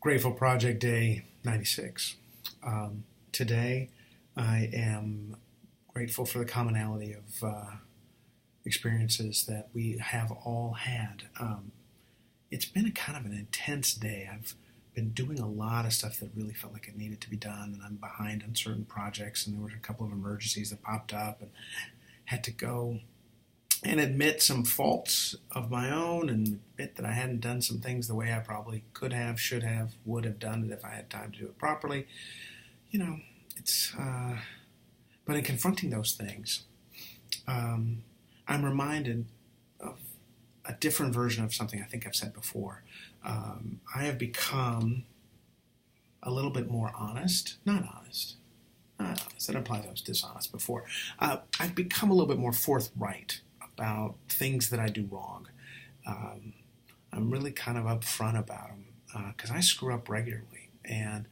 Grateful Project Day 96. Today, I am grateful for the commonality of experiences that we have all had. It's been a kind of an intense day. I've been doing a lot of stuff that really felt like it needed to be done, and I'm behind on certain projects, and there were a couple of emergencies that popped up and had to go and admit some faults of my own and admit that I hadn't done some things the way I probably could have, should have, would have done it if I had time to do it properly. You know, but in confronting those things, I'm reminded of a different version of something I think I've said before. I have become a little bit more honest, not honest. That implies I was dishonest before. I've become a little bit more forthright about things that I do wrong. I'm really kind of upfront about them because I screw up regularly. And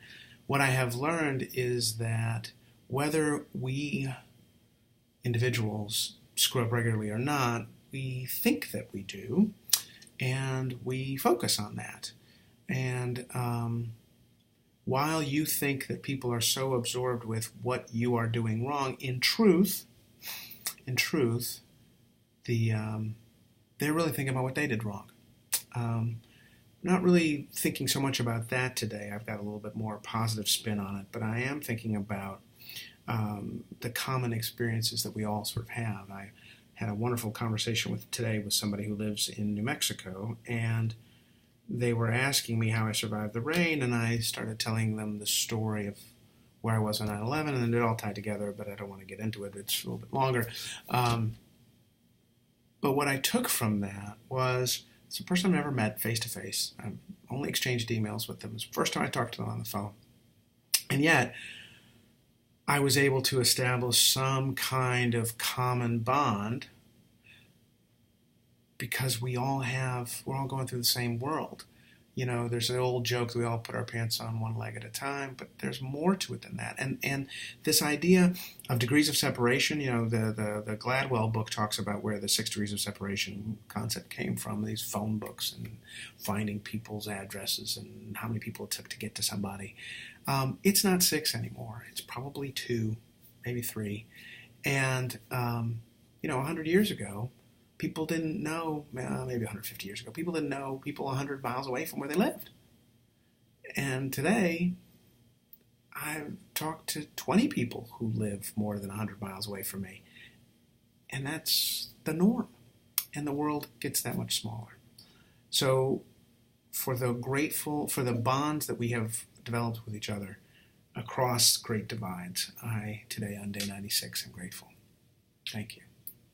what I have learned is that whether we individuals screw up regularly or not, we think that we do, and we focus on that. And while you think that people are so absorbed with what you are doing wrong, in truth, they're really thinking about what they did wrong. Not really thinking so much about that today. I've got a little bit more positive spin on it, but I am thinking about the common experiences that we all sort of have. I had a wonderful conversation today with somebody who lives in New Mexico, and they were asking me how I survived the rain, and I started telling them the story of where I was on 9/11, and it all tied together, but I don't want to get into it. It's a little bit longer. But what I took from that was it's a person I've never met face-to-face. I've only exchanged emails with them. It's the first time I talked to them on the phone. And yet, I was able to establish some kind of common bond because we're all going through the same world. You know, there's an old joke that we all put our pants on one leg at a time, but there's more to it than that. And this idea of degrees of separation, you know, the Gladwell book talks about where the 6 degrees of separation concept came from, these phone books and finding people's addresses and how many people it took to get to somebody. It's not 6 anymore. It's probably 2, maybe 3. And, 100 years ago, people didn't know, maybe 150 years ago, people didn't know people 100 miles away from where they lived. And today, I've talked to 20 people who live more than 100 miles away from me. And that's the norm. And the world gets that much smaller. So for the bonds that we have developed with each other across great divides, today on day 96, am grateful. Thank you.